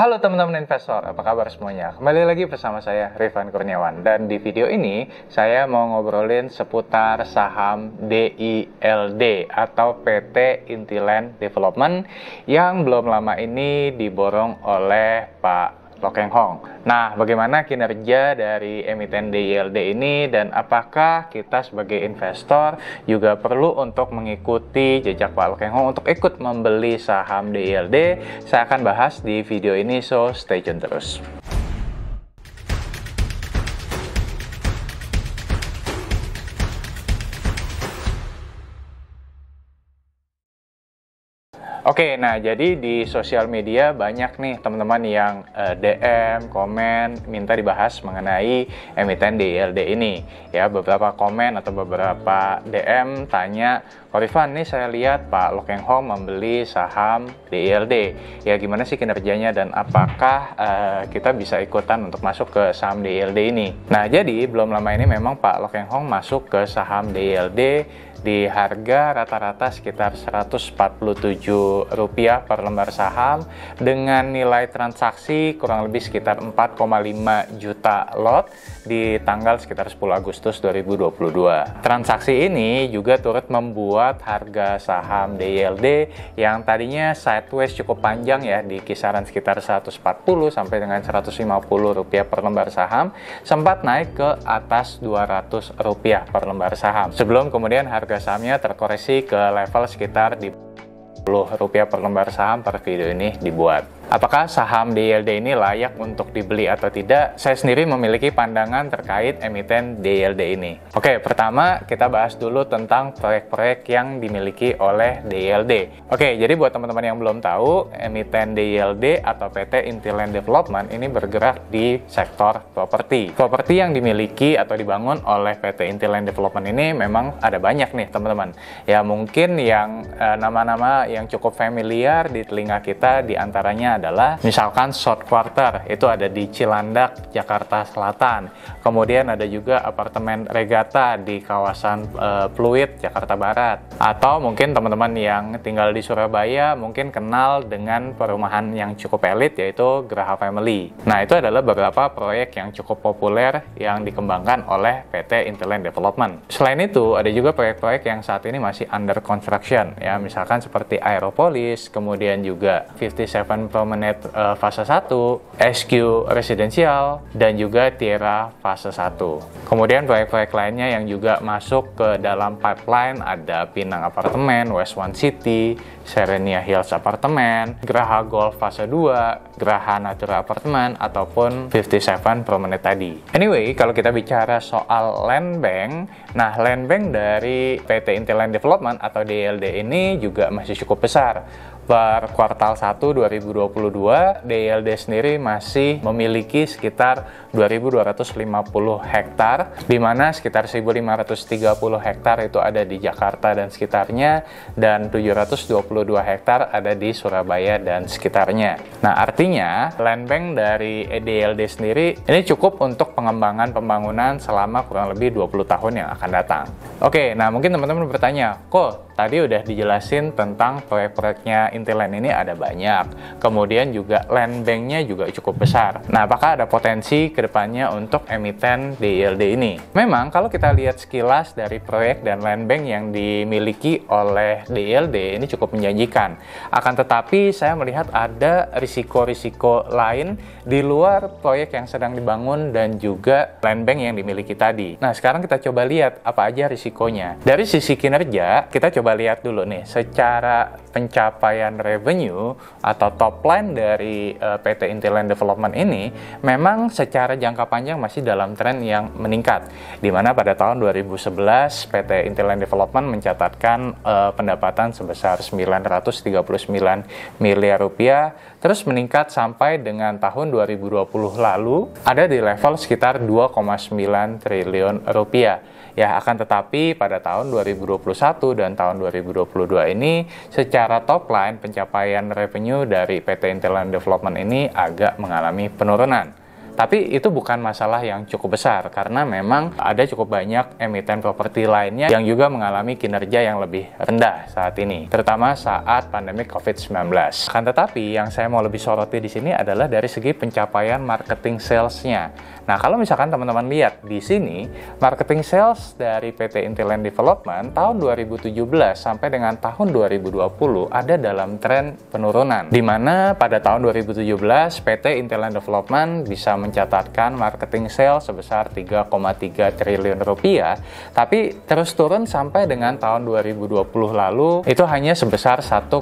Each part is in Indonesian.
Halo teman-teman investor, apa kabar semuanya? Kembali lagi bersama saya, Rifan Kurniawan. Dan di video ini, saya mau ngobrolin seputar saham DILD atau PT Intiland Development yang belum lama ini diborong oleh Pak Loh Keng Hong. Nah, bagaimana kinerja dari emiten DILD ini dan apakah kita sebagai investor juga perlu untuk mengikuti jejak Pak Loh Keng Hong untuk ikut membeli saham DILD? Saya akan bahas di video ini, so stay tune terus. Oke, nah jadi di sosial media banyak nih teman-teman yang DM, komen, minta dibahas mengenai emiten DILD ini. Ya, beberapa komen atau beberapa DM tanya, Ko Rifan, nih saya lihat Pak Loh Keng Hong membeli saham DILD. Ya, gimana sih kinerjanya dan apakah kita bisa ikutan untuk masuk ke saham DILD ini? Nah, jadi belum lama ini memang Pak Loh Keng Hong masuk ke saham DILD di harga rata-rata sekitar Rp147 per lembar saham dengan nilai transaksi kurang lebih sekitar 4,5 juta lot di tanggal sekitar 10 Agustus 2022. Transaksi ini juga turut membuat harga saham DILD yang tadinya sideways cukup panjang ya di kisaran sekitar 140 sampai dengan Rp150 per lembar saham sempat naik ke atas Rp200 per lembar saham. Sebelum kemudian harga sahamnya terkoreksi ke level sekitar di Rp10 per lembar saham per video ini dibuat. Apakah saham DILD ini layak untuk dibeli atau tidak? Saya sendiri memiliki pandangan terkait emiten DILD ini. Oke, pertama kita bahas dulu tentang proyek-proyek yang dimiliki oleh DILD. Oke, jadi buat teman-teman yang belum tahu, emiten DILD atau PT Intiland Development ini bergerak di sektor properti. Properti yang dimiliki atau dibangun oleh PT Intiland Development ini memang ada banyak nih teman-teman. Ya mungkin yang nama-nama yang cukup familiar di telinga kita diantaranya adalah misalkan South Quarter, itu ada di Cilandak, Jakarta Selatan. Kemudian ada juga apartemen Regata di kawasan Pluit, Jakarta Barat. Atau mungkin teman-teman yang tinggal di Surabaya mungkin kenal dengan perumahan yang cukup elit yaitu Graha Family. Nah, itu adalah beberapa proyek yang cukup populer yang dikembangkan oleh PT Intiland Development. Selain itu, ada juga proyek-proyek yang saat ini masih under construction, ya misalkan seperti Aeropolis, kemudian juga 57 Promenade fase 1, SQ Residential, dan juga Tierra fase 1. Kemudian proyek-proyek lainnya yang juga masuk ke dalam pipeline ada Pinang Apartemen, West One City, Serenia Hills Apartemen, Graha Golf fase 2, Graha Natura Apartemen, ataupun 57 Promenade tadi. Anyway, kalau kita bicara soal land bank, nah land bank dari PT Intiland Development atau DILD ini juga masih cukup besar. Per kuartal 1 2022, DILD sendiri masih memiliki sekitar 2.250 hektar, di mana sekitar 1.530 hektar itu ada di Jakarta dan sekitarnya, dan 722 hektar ada di Surabaya dan sekitarnya. Nah, artinya land bank dari DILD sendiri ini cukup untuk pengembangan pembangunan selama kurang lebih 20 tahun yang akan datang. Oke, nah mungkin teman-teman bertanya, kok tadi udah dijelasin tentang proyek-proyeknya Intiland ini ada banyak, kemudian juga land bank-nya juga cukup besar. Nah, apakah ada potensi kedepannya untuk emiten DILD ini? Memang kalau kita lihat sekilas dari proyek dan land bank yang dimiliki oleh DILD ini cukup menjanjikan. Akan tetapi saya melihat ada risiko-risiko lain di luar proyek yang sedang dibangun dan juga land bank yang dimiliki tadi. Nah, sekarang kita coba lihat apa aja risikonya. Dari sisi kinerja, kita coba lihat dulu nih, secara pencapaian revenue atau top line dari PT Intiland Development ini memang secara jangka panjang masih dalam tren yang meningkat, di mana pada tahun 2011 PT Intiland Development mencatatkan pendapatan sebesar Rp939 miliar, terus meningkat sampai dengan tahun 2020 lalu ada di level sekitar Rp2,9 triliun. Ya, akan tetapi pada tahun 2021 dan tahun 2022 ini secara top line pencapaian revenue dari PT Intiland Development ini agak mengalami penurunan. Tapi itu bukan masalah yang cukup besar karena memang ada cukup banyak emiten properti lainnya yang juga mengalami kinerja yang lebih rendah saat ini, terutama saat pandemi COVID-19. Akan tetapi yang saya mau lebih soroti di sini adalah dari segi pencapaian marketing sales-nya. Nah, kalau misalkan teman-teman lihat di sini, marketing sales dari PT Intiland Development tahun 2017 sampai dengan tahun 2020 ada dalam tren penurunan, di mana pada tahun 2017 PT Intiland Development bisa mencatatkan marketing sales sebesar 3,3 triliun rupiah, tapi terus turun sampai dengan tahun 2020 lalu itu hanya sebesar 1,5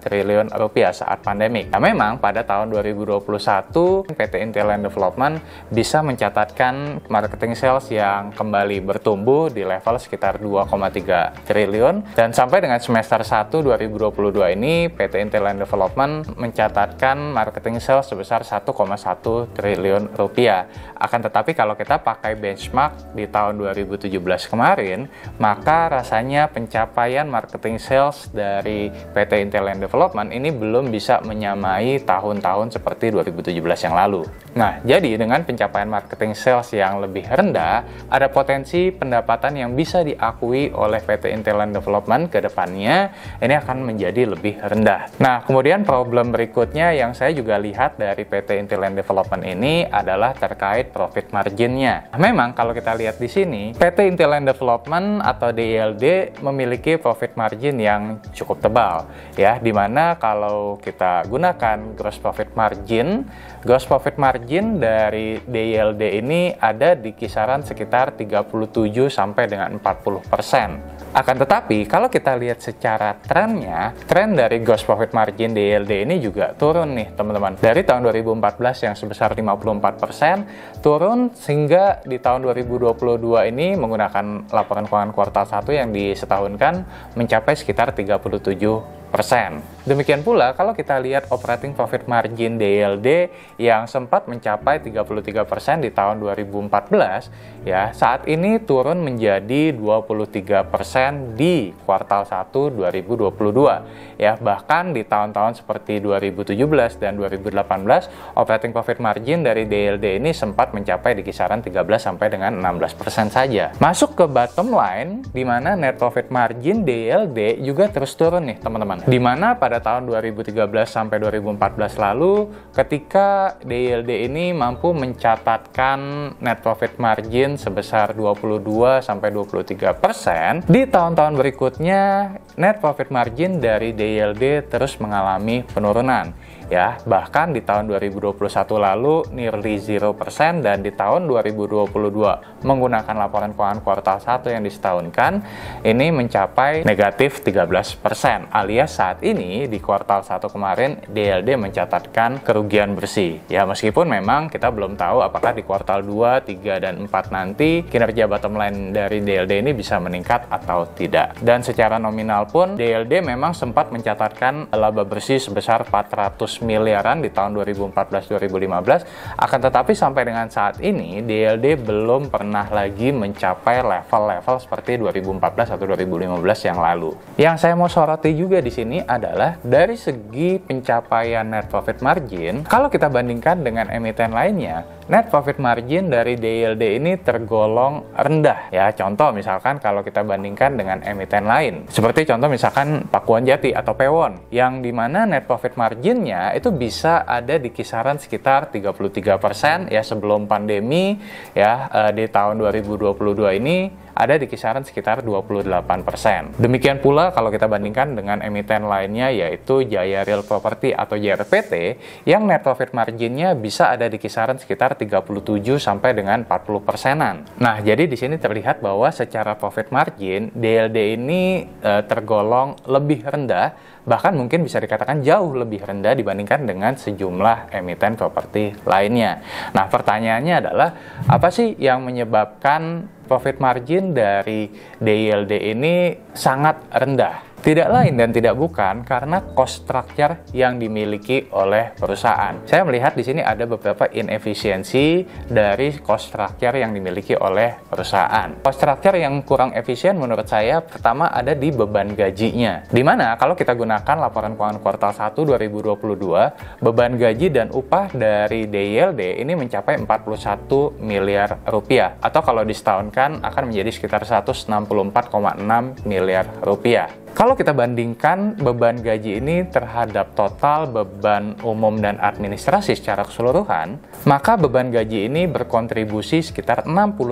triliun rupiah saat pandemik. Nah, memang pada tahun 2021 PT Intiland Development bisa mencatatkan marketing sales yang kembali bertumbuh di level sekitar 2,3 triliun, dan sampai dengan semester 1 2022 ini PT Intiland Development mencatatkan marketing sales sebesar 1,1 triliun rupiah. Akan tetapi kalau kita pakai benchmark di tahun 2017 kemarin, maka rasanya pencapaian marketing sales dari PT Intiland Development ini belum bisa menyamai tahun-tahun seperti 2017 yang lalu. Nah, jadi dengan pencapaian marketing sales yang lebih rendah, ada potensi pendapatan yang bisa diakui oleh PT Intiland Development ke depannya ini akan menjadi lebih rendah. Nah, kemudian problem berikutnya yang saya juga lihat dari PT Intiland Development ini adalah terkait profit marginnya. Memang kalau kita lihat di sini, PT Intiland Development atau DILD memiliki profit margin yang cukup tebal, ya, dimana kalau kita gunakan gross profit margin dari DILD ini ada di kisaran sekitar 37 sampai dengan 40%. Akan tetapi, kalau kita lihat secara trennya, tren dari gross profit margin DILD ini juga turun nih, teman-teman. Dari tahun 2014 yang sebesar 54%, turun sehingga di tahun 2022 ini menggunakan laporan keuangan kuartal 1 yang disetahunkan mencapai sekitar 37%. Demikian pula kalau kita lihat operating profit margin DILD yang sempat mencapai 33% di tahun 2014, ya, saat ini turun menjadi 23% di kuartal 1 2022. Ya, bahkan di tahun-tahun seperti 2017 dan 2018, operating profit margin dari DILD ini sempat mencapai di kisaran 13 sampai dengan 16% saja. Masuk ke bottom line, di mana net profit margin DILD juga terus turun nih, teman-teman. Di mana pada tahun 2013 sampai 2014 lalu, ketika DILD ini mampu mencatatkan net profit margin sebesar 22 sampai 23%, di tahun-tahun berikutnya net profit margin dari DILD terus mengalami penurunan. Ya, bahkan di tahun 2021 lalu nearly 0%, dan di tahun 2022 menggunakan laporan keuangan kuartal 1 yang disetahunkan ini mencapai negatif 13%, alias saat ini di kuartal 1 kemarin DILD mencatatkan kerugian bersih. Ya, meskipun memang kita belum tahu apakah di kuartal 2, 3, dan 4 nanti kinerja bottom line dari DILD ini bisa meningkat atau tidak. Dan secara nominal pun DILD memang sempat mencatatkan laba bersih sebesar 400 miliaran di tahun 2014-2015, akan tetapi sampai dengan saat ini DILD belum pernah lagi mencapai level-level seperti 2014 atau 2015 yang lalu. Yang saya mau soroti juga di sini adalah dari segi pencapaian net profit margin, kalau kita bandingkan dengan emiten lainnya, net profit margin dari DILD ini tergolong rendah. Ya, contoh misalkan kalau kita bandingkan dengan emiten lain, seperti contoh misalkan Pakuan Jati atau Pewon, yang dimana net profit marginnya itu bisa ada di kisaran sekitar 33% ya sebelum pandemi, ya, di tahun 2022 ini ada di kisaran sekitar 28%. Demikian pula kalau kita bandingkan dengan emiten lainnya yaitu Jaya Real Property atau JRPT yang net profit marginnya bisa ada di kisaran sekitar 37 sampai dengan 40%-an. Nah, jadi di sini terlihat bahwa secara profit margin DILD ini tergolong lebih rendah, bahkan mungkin bisa dikatakan jauh lebih rendah dibandingkan dengan sejumlah emiten properti lainnya. Nah, pertanyaannya adalah apa sih yang menyebabkan profit margin dari DILD ini sangat rendah? Tidak lain dan tidak bukan karena cost structure yang dimiliki oleh perusahaan. Saya melihat di sini ada beberapa inefisiensi dari cost structure yang dimiliki oleh perusahaan. Cost structure yang kurang efisien menurut saya pertama ada di beban gajinya. Dimana kalau kita gunakan laporan keuangan kuartal 1 2022, beban gaji dan upah dari DILD ini mencapai 41 miliar rupiah. Atau kalau disetahunkan akan menjadi sekitar 164,6 miliar rupiah. Kalau kita bandingkan beban gaji ini terhadap total beban umum dan administrasi secara keseluruhan, maka beban gaji ini berkontribusi sekitar 61%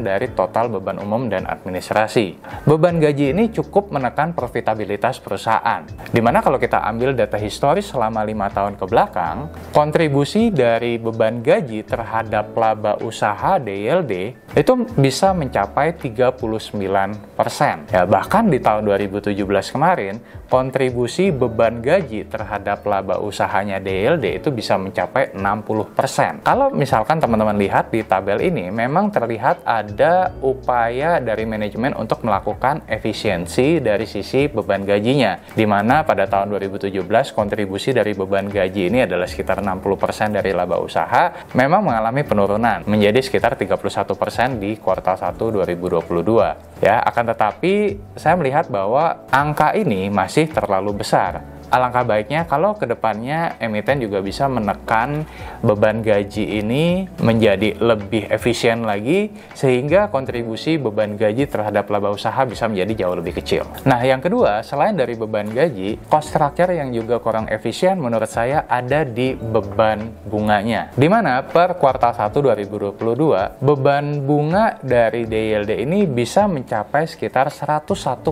dari total beban umum dan administrasi. Beban gaji ini cukup menekan profitabilitas perusahaan. Dimana kalau kita ambil data historis selama 5 tahun ke belakang, kontribusi dari beban gaji terhadap laba usaha DILD itu bisa mencapai 39%. Ya, bahkan di tahun 2017 kemarin, kontribusi beban gaji terhadap laba usahanya DILD itu bisa mencapai 60%. Kalau misalkan teman-teman lihat di tabel ini, memang terlihat ada upaya dari manajemen untuk melakukan efisiensi dari sisi beban gajinya, di mana pada tahun 2017 kontribusi dari beban gaji ini adalah sekitar 60% dari laba usaha, memang mengalami penurunan menjadi sekitar 31% di kuartal 1 2022. Ya, akan tetapi saya melihat bahwa angka ini masih terlalu besar. Alangkah baiknya kalau kedepannya emiten juga bisa menekan beban gaji ini menjadi lebih efisien lagi, sehingga kontribusi beban gaji terhadap laba usaha bisa menjadi jauh lebih kecil. Nah, yang kedua, selain dari beban gaji, cost structure yang juga kurang efisien menurut saya ada di beban bunganya. Di mana per kuartal 1 2022, beban bunga dari DILD ini bisa mencapai sekitar 101,9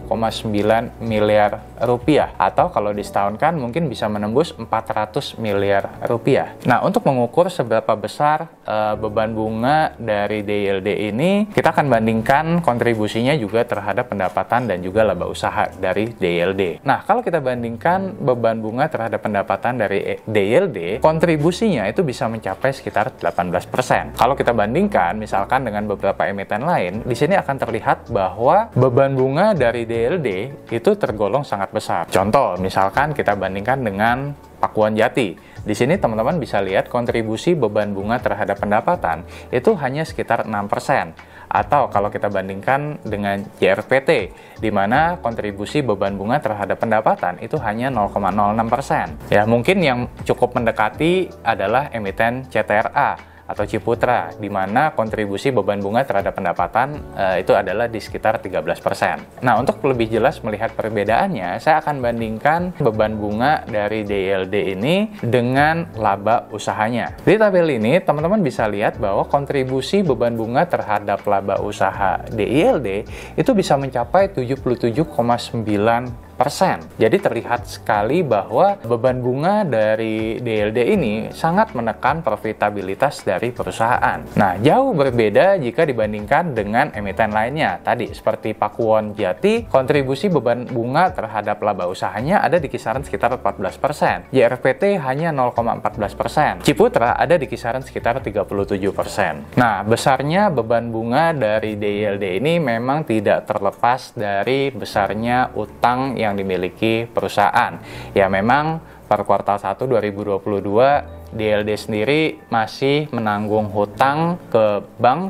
miliar rupiah, atau kalau di setahun kan mungkin bisa menembus 400 miliar rupiah. Nah, untuk mengukur seberapa besar beban bunga dari DILD ini, kita akan bandingkan kontribusinya juga terhadap pendapatan dan juga laba usaha dari DILD. Nah, kalau kita bandingkan beban bunga terhadap pendapatan dari DILD, kontribusinya itu bisa mencapai sekitar 18%. Kalau kita bandingkan misalkan dengan beberapa emiten lain, di sini akan terlihat bahwa beban bunga dari DILD itu tergolong sangat besar. Contoh, misalkan kita bandingkan dengan Pakuan Jati. Di sini teman-teman bisa lihat kontribusi beban bunga terhadap pendapatan itu hanya sekitar 6%. Atau kalau kita bandingkan dengan JRPT, di mana kontribusi beban bunga terhadap pendapatan itu hanya 0,06%. Ya, mungkin yang cukup mendekati adalah emiten CTRA atau Ciputra, di mana kontribusi beban bunga terhadap pendapatan itu adalah di sekitar 13%. Nah, untuk lebih jelas melihat perbedaannya, saya akan bandingkan beban bunga dari DILD ini dengan laba usahanya. Di tabel ini, teman-teman bisa lihat bahwa kontribusi beban bunga terhadap laba usaha DILD itu bisa mencapai 77,9%. Jadi terlihat sekali bahwa beban bunga dari DILD ini sangat menekan profitabilitas dari perusahaan. Nah, jauh berbeda jika dibandingkan dengan emiten lainnya. Tadi seperti Pakuwon Jati, kontribusi beban bunga terhadap laba usahanya ada di kisaran sekitar 14%. JRPT hanya 0,14%. Ciputra ada di kisaran sekitar 37%. Nah, besarnya beban bunga dari DILD ini memang tidak terlepas dari besarnya utang yang dimiliki perusahaan. Ya, memang per kuartal 1 2022 DILD sendiri masih menanggung hutang ke bank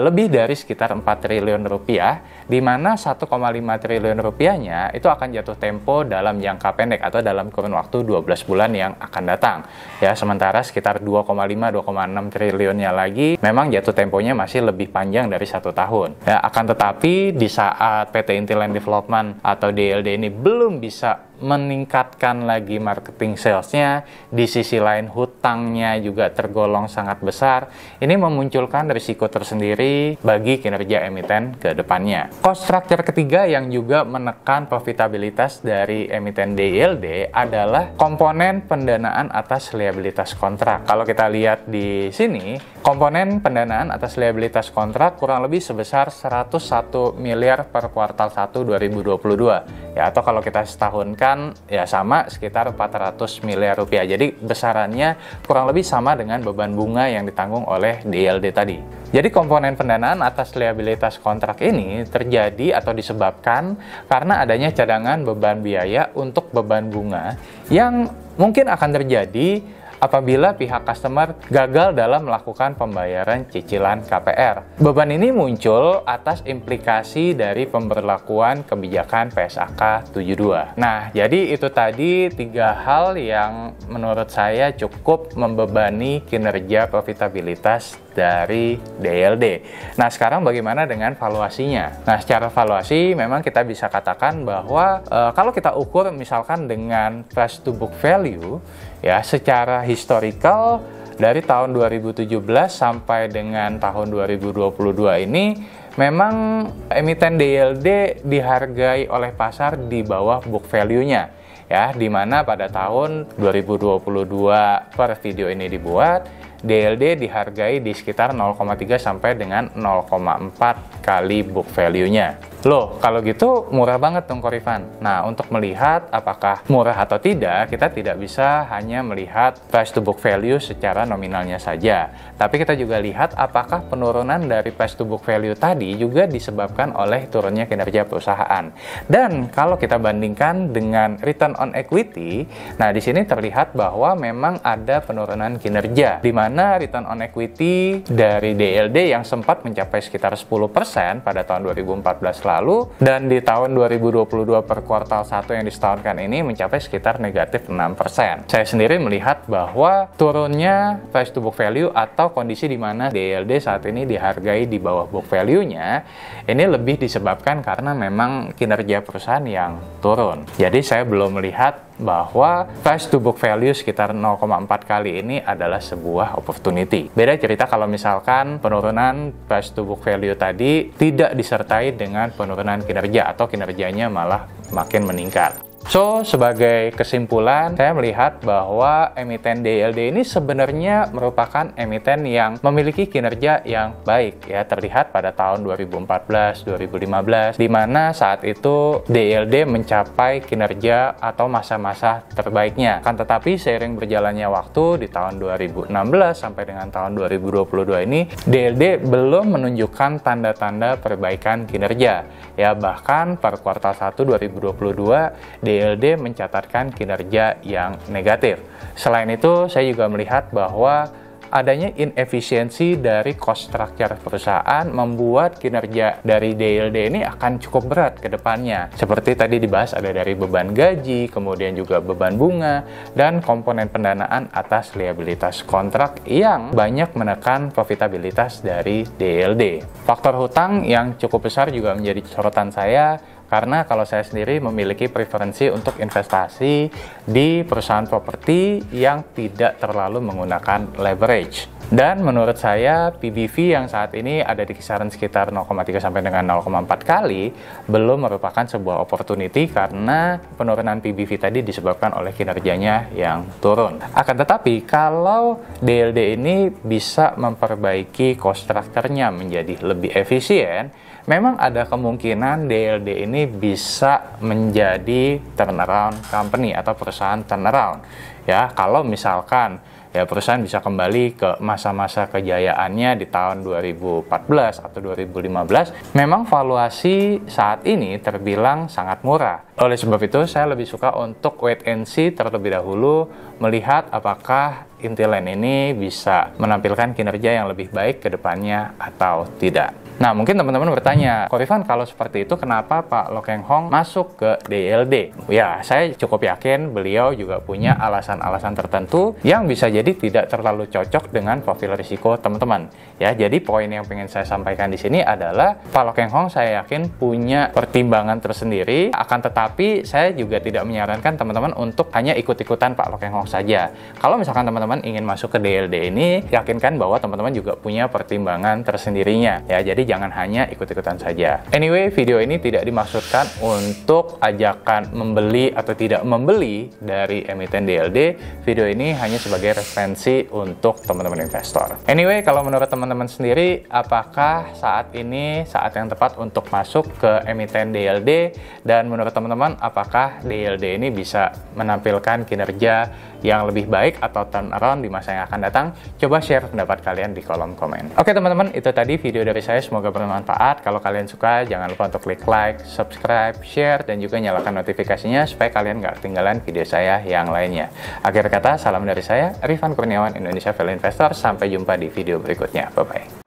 lebih dari sekitar 4 triliun rupiah, di mana 1,5 triliun rupiahnya itu akan jatuh tempo dalam jangka pendek atau dalam kurun waktu 12 bulan yang akan datang. Ya, sementara sekitar 2,5-2,6 triliunnya lagi memang jatuh temponya masih lebih panjang dari 1 tahun. Ya, akan tetapi di saat PT Intiland Development atau DILD ini belum bisa meningkatkan lagi marketing salesnya, di sisi lain hutangnya juga tergolong sangat besar, ini memunculkan risiko tersendiri bagi kinerja emiten ke depannya. Cost structure ketiga yang juga menekan profitabilitas dari emiten DILD adalah komponen pendanaan atas liabilitas kontrak. Kalau kita lihat di sini, komponen pendanaan atas liabilitas kontrak kurang lebih sebesar 101 miliar per kuartal 1 2022. ya, atau kalau kita setahunkan ya sama sekitar 400 miliar rupiah. Jadi besarannya kurang lebih sama dengan beban bunga yang ditanggung oleh DLD tadi. Jadi komponen pendanaan atas liabilitas kontrak ini terjadi atau disebabkan karena adanya cadangan beban biaya untuk beban bunga yang mungkin akan terjadi apabila pihak customer gagal dalam melakukan pembayaran cicilan KPR. Beban ini muncul atas implikasi dari pemberlakuan kebijakan PSAK 72. Nah, jadi itu tadi 3 hal yang menurut saya cukup membebani kinerja profitabilitas dari DLD. Nah, sekarang bagaimana dengan valuasinya? Nah, secara valuasi memang kita bisa katakan bahwa kalau kita ukur misalkan dengan price to book value, ya, secara historical dari tahun 2017 sampai dengan tahun 2022 ini memang emiten DLD dihargai oleh pasar di bawah book value-nya, ya, di mana pada tahun 2022 per video ini dibuat, DLD dihargai di sekitar 0,3 sampai dengan 0,4 kali book value-nya. Loh, kalau gitu murah banget dong Korifan. Nah, untuk melihat apakah murah atau tidak, kita tidak bisa hanya melihat price to book value secara nominalnya saja. Tapi kita juga lihat apakah penurunan dari price to book value tadi juga disebabkan oleh turunnya kinerja perusahaan. Dan kalau kita bandingkan dengan return on equity, nah di sini terlihat bahwa memang ada penurunan kinerja, di mana return on equity dari DLD yang sempat mencapai sekitar 10% pada tahun 2014 lalu, dan di tahun 2022 per kuartal 1 yang disetahunkan ini mencapai sekitar negatif 6%. Saya sendiri melihat bahwa turunnya price to book value atau kondisi di mana DLD saat ini dihargai di bawah book value-nya ini lebih disebabkan karena memang kinerja perusahaan yang turun. Jadi saya belum melihat bahwa price to book value sekitar 0,4 kali ini adalah sebuah opportunity. Beda cerita kalau misalkan penurunan price to book value tadi tidak disertai dengan penurunan kinerja atau kinerjanya malah makin meningkat. So, sebagai kesimpulan, saya melihat bahwa emiten DLD ini sebenarnya merupakan emiten yang memiliki kinerja yang baik, ya, terlihat pada tahun 2014-2015, di mana saat itu DLD mencapai kinerja atau masa-masa terbaiknya. Kan tetapi seiring berjalannya waktu di tahun 2016 sampai dengan tahun 2022 ini, DLD belum menunjukkan tanda-tanda perbaikan kinerja. Ya, bahkan per kuartal 1 2022, DLD mencatatkan kinerja yang negatif. Selain itu, saya juga melihat bahwa adanya inefisiensi dari cost structure perusahaan membuat kinerja dari DLD ini akan cukup berat ke depannya. Seperti tadi dibahas, ada dari beban gaji, kemudian juga beban bunga, dan komponen pendanaan atas liabilitas kontrak yang banyak menekan profitabilitas dari DLD. Faktor hutang yang cukup besar juga menjadi sorotan saya, karena kalau saya sendiri memiliki preferensi untuk investasi di perusahaan properti yang tidak terlalu menggunakan leverage. Dan menurut saya PBV yang saat ini ada di kisaran sekitar 0,3 sampai dengan 0,4 kali belum merupakan sebuah opportunity karena penurunan PBV tadi disebabkan oleh kinerjanya yang turun. Akan tetapi kalau DLD ini bisa memperbaiki cost structure-nya menjadi lebih efisien, memang ada kemungkinan DLD ini bisa menjadi turnaround company atau perusahaan turnaround. Ya, kalau misalkan ya perusahaan bisa kembali ke masa-masa kejayaannya di tahun 2014 atau 2015, memang valuasi saat ini terbilang sangat murah. Oleh sebab itu, saya lebih suka untuk wait and see terlebih dahulu, melihat apakah Intiland ini bisa menampilkan kinerja yang lebih baik ke depannya atau tidak. Nah, mungkin teman-teman bertanya, Korifan, kalau seperti itu kenapa Pak Loh Keng Hong masuk ke DLD? Ya, saya cukup yakin beliau juga punya alasan-alasan tertentu yang bisa jadi tidak terlalu cocok dengan profil risiko teman-teman. Ya, jadi poin yang ingin saya sampaikan di sini adalah Pak Loh Keng Hong saya yakin punya pertimbangan tersendiri, akan tetapi saya juga tidak menyarankan teman-teman untuk hanya ikut-ikutan Pak Loh Keng Hong saja. Kalau misalkan teman-teman ingin masuk ke DLD ini, yakinkan bahwa teman-teman juga punya pertimbangan tersendirinya. Ya, jadi jangan hanya ikut-ikutan saja. Anyway, video ini tidak dimaksudkan untuk ajakan membeli atau tidak membeli dari emiten DLD. Video ini hanya sebagai referensi untuk teman-teman investor. Anyway, kalau menurut teman-teman sendiri, apakah saat ini saat yang tepat untuk masuk ke emiten DLD? Dan menurut teman-teman, apakah DLD ini bisa menampilkan kinerja yang lebih baik atau turnaround di masa yang akan datang? Coba share pendapat kalian di kolom komen. Oke teman-teman, itu tadi video dari saya, semoga bermanfaat. Kalau kalian suka, jangan lupa untuk klik like, subscribe, share, dan juga nyalakan notifikasinya supaya kalian nggak ketinggalan video saya yang lainnya. Akhir kata, salam dari saya, Rifan Kurniawan, Indonesia Value Investor. Sampai jumpa di video berikutnya. Bye-bye.